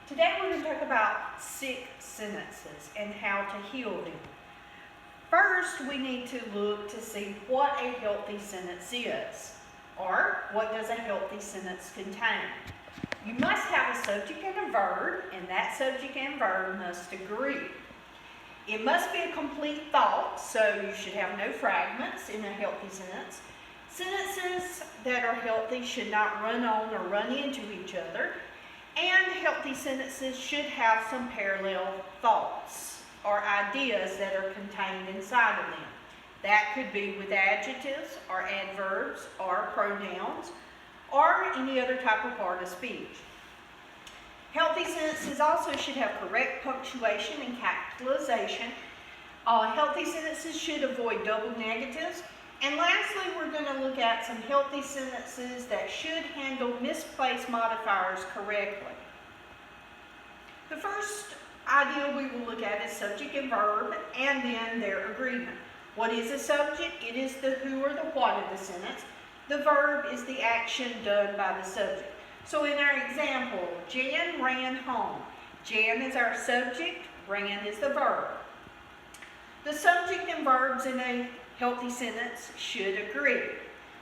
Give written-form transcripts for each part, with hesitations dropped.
Today we're going to talk about sick sentences and how to heal them. First, we need to look to see what a healthy sentence is, or what does a healthy sentence contain. You must have a subject and a verb, and that subject and verb must agree. It must be a complete thought, so you should have no fragments in a healthy sentence. Sentences that are healthy should not run on or run into each other, and healthy sentences should have some parallel thoughts or ideas that are contained inside of them. That could be with adjectives or adverbs or pronouns or any other type of part of speech. Healthy sentences also should have correct punctuation and capitalization. Healthy sentences should avoid double negatives. And lastly, we're going to look at some healthy sentences that should handle misplaced modifiers correctly. The first idea we will look at is subject and verb, and then their agreement. What is a subject? It is the who or the what of the sentence. The verb is the action done by the subject. So in our example, Jan ran home. Jan is our subject, ran is the verb. The subject and verbs in a healthy sentence should agree.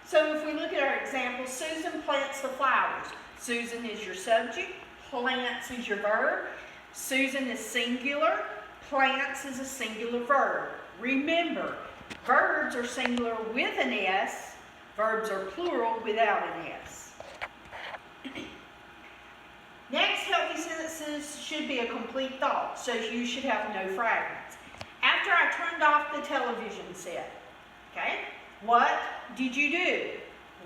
So if we look at our example, Susan plants the flowers. Susan is your subject, plants is your verb. Susan is singular, plants is a singular verb. Remember, verbs are singular with an S, verbs are plural without an S. Next, healthy sentences should be a complete thought, so you should have no fragments. After I turned off the television set, okay, what did you do?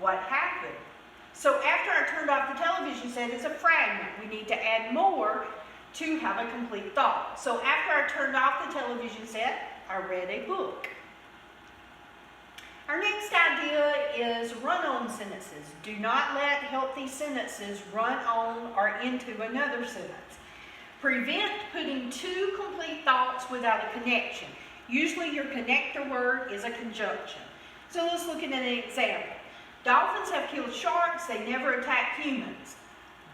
What happened? So after I turned off the television set is a fragment. We need to add more to have a complete thought. So after I turned off the television set, I read a book. Our next idea is run-on sentences. Do not let healthy sentences run on or into another sentence. Prevent putting two complete thoughts without a connection. Usually your connector word is a conjunction. So let's look at an example. Dolphins have killed sharks, they never attack humans.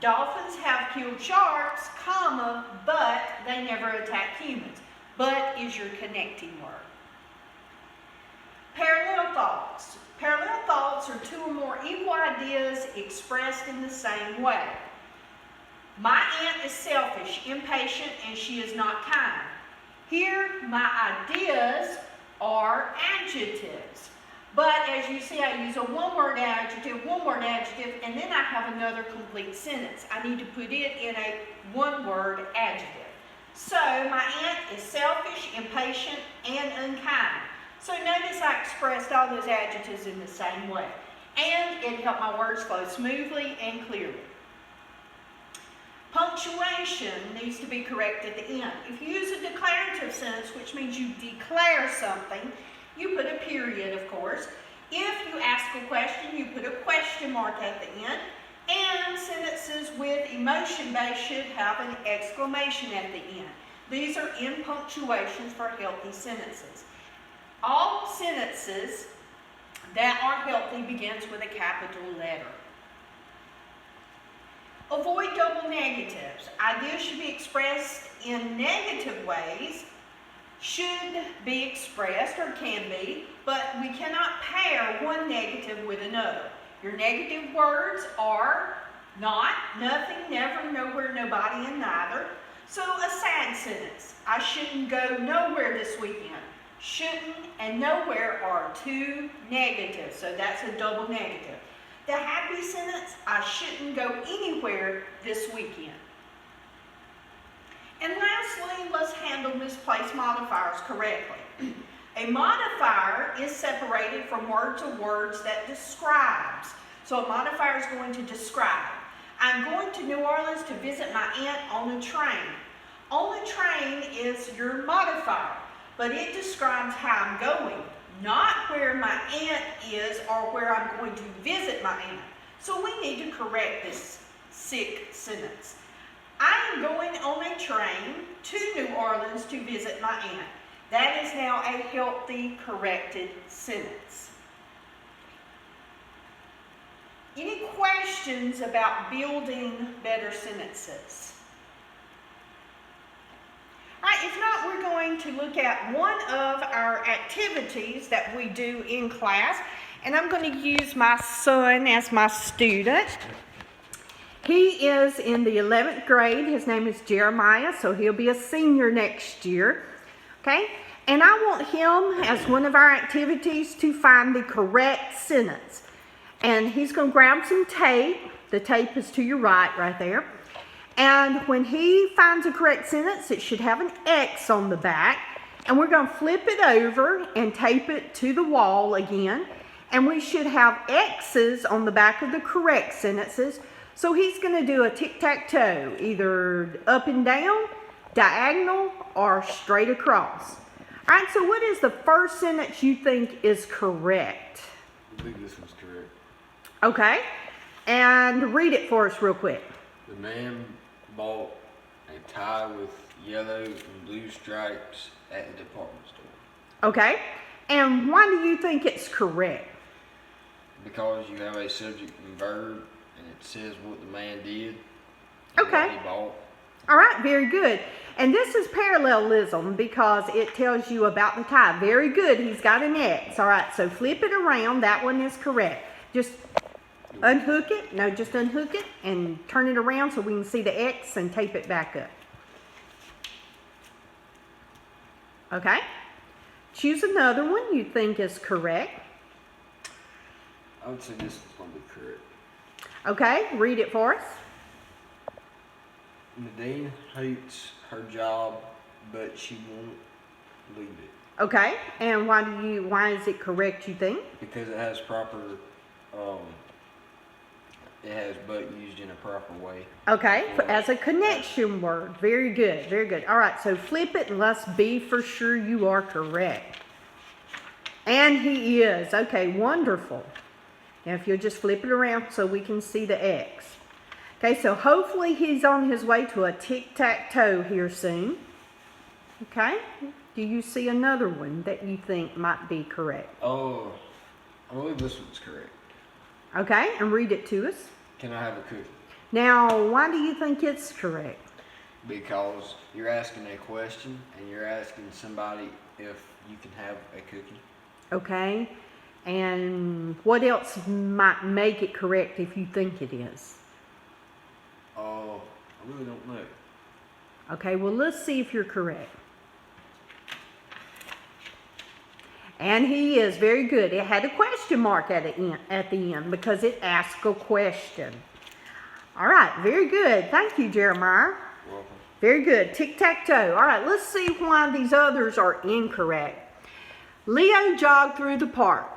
Dolphins have killed sharks, comma, but they never attack humans. But is your connecting word. Parallel thoughts. Parallel thoughts are two or more equal ideas expressed in the same way. My aunt is selfish, impatient, and she is not kind. Here, my ideas are adjectives. But as you see, I use a one-word adjective, and then I have another complete sentence. I need to put it in a one-word adjective. So, my aunt is selfish, impatient, and unkind. So notice I expressed all those adjectives in the same way. And it helped my words flow smoothly and clearly. Punctuation needs to be correct at the end. If you use a declarative sentence, which means you declare something, you put a period, of course. If you ask a question, you put a question mark at the end. And sentences with emotion base should have an exclamation at the end. These are in punctuations for healthy sentences. All sentences that are healthy begins with a capital letter. Avoid double negatives. Ideas should be expressed in negative ways, should be expressed or can be, but we cannot pair one negative with another. Your negative words are not, nothing, never, nowhere, nobody, and neither. So a sad sentence. I shouldn't go nowhere this weekend. Shouldn't and nowhere are two negatives, so that's a double negative. The happy sentence, I shouldn't go anywhere this weekend. And lastly, let's handle misplaced modifiers correctly. A modifier is separated from words or words that describes. So a modifier is going to describe. I'm going to New Orleans to visit my aunt on a train. On a train is your modifier, but it describes how I'm going, not where my aunt is or where I'm going to visit my aunt. So we need to correct this sick sentence. I am going on a train to New Orleans to visit my aunt. That is now a healthy, corrected sentence. Any questions about building better sentences? going to look at one of our activities that we do in class, and I'm going to use my son as my student. He is in the 11th grade. His name is Jeremiah, so he'll be a senior next year. Okay? And I want him, as one of our activities, to find the correct sentence. And he's going to grab some tape. The tape is to your right there. And when he finds a correct sentence, it should have an X on the back. And we're going to flip it over and tape it to the wall again. And we should have X's on the back of the correct sentences. So he's going to do a tic-tac-toe, either up and down, diagonal, or straight across. All right, so what is the first sentence you think is correct? I think this one's correct. Okay, and read it for us real quick. The man bought a tie with yellow and blue stripes at the department store. Okay, and why do you think it's correct? Because you have a subject and verb, and it says what the man did. Okay. What he bought. All right, very good. And this is parallelism because it tells you about the tie. Very good, he's got an X. All right, so flip it around. That one is correct. Just unhook it. No, just unhook it and turn it around so we can see the X and tape it back up. Okay. Choose another one you think is correct. I would say this is going to be correct. Okay, read it for us. Nadine hates her job, but she won't leave it. Okay, and why is it correct, you think? Because it has proper, it has but used in a proper way. Okay, as a connection word. Very good, very good. All right, so flip it and let's be for sure you are correct. And he is. Okay, wonderful. Now if you'll just flip it around so we can see the X. Okay, so hopefully he's on his way to a tic-tac-toe here soon. Okay, do you see another one that you think might be correct? Oh, I believe this one's correct. Okay, and read it to us. Can I have a cookie? Now, why do you think it's correct? Because you're asking a question and you're asking somebody if you can have a cookie. Okay, and what else might make it correct if you think it is? Oh, I really don't know. Okay, well, let's see if you're correct. And he is very good. It had a question mark at the end because it asked a question. All right, very good. Thank you, Jeremiah. You're welcome. Very good. Tic-tac-toe. All right, let's see why these others are incorrect. Leo jogged through the park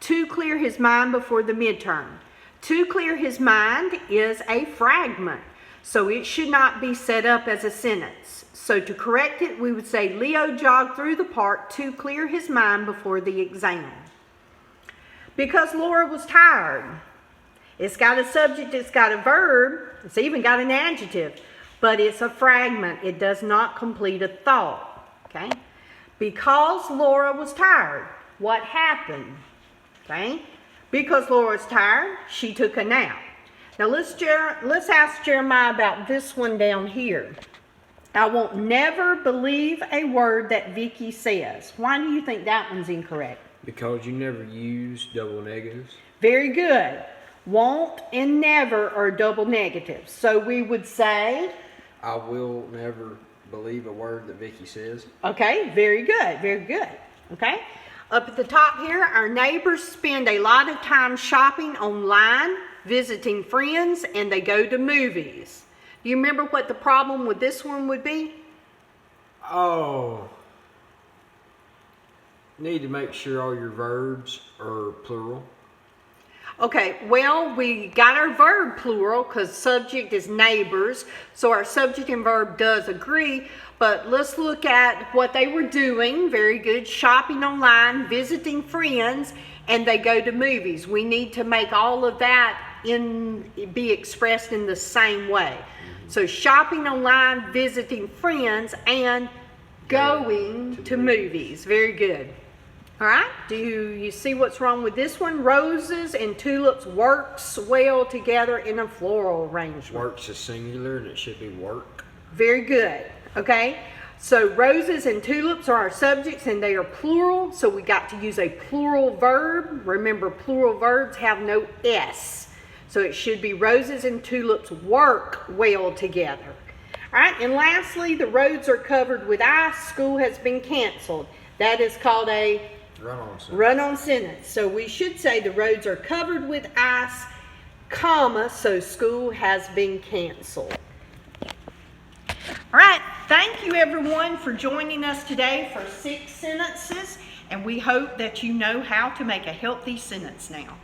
to clear his mind before the midterm. To clear his mind is a fragment, so it should not be set up as a sentence. So to correct it, we would say Leo jogged through the park to clear his mind before the exam. Because Laura was tired. It's got a subject, it's got a verb, it's even got an adjective, but it's a fragment. It does not complete a thought. Okay? Because Laura was tired, what happened? Okay? Because Laura was tired, she took a nap. Now let's ask Jeremiah about this one down here. I won't never believe a word that Vicky says. Why do you think that one's incorrect? Because you never use double negatives. Very good. Won't and never are double negatives. So we would say, I will never believe a word that Vicky says. okay, very good, very good. Okay? Up at the top here, our neighbors spend a lot of time shopping online, visiting friends, and they go to movies. Do you remember what the problem with this one would be? Oh. Need to make sure all your verbs are plural. Okay, well, we got our verb plural because subject is neighbors, so our subject and verb does agree, but let's look at what they were doing. Very good. Shopping online, visiting friends, and they go to movies. We need to make all of that be expressed in the same way. So shopping online, visiting friends, and going to movies. Very good. All right, do you see what's wrong with this one? Roses and tulips works well together in a floral arrangement. Works is singular and it should be work. Very good. Okay, So roses and tulips are our subjects and they are plural, so we got to use a plural verb. Remember, plural verbs have no S. So it should be roses and tulips work well together. All right, and lastly, the roads are covered with ice. School has been canceled. That is called a run-on sentence. So we should say the roads are covered with ice, comma, so school has been canceled. All right, thank you everyone for joining us today for 6 sentences, and we hope that you know how to make a healthy sentence now.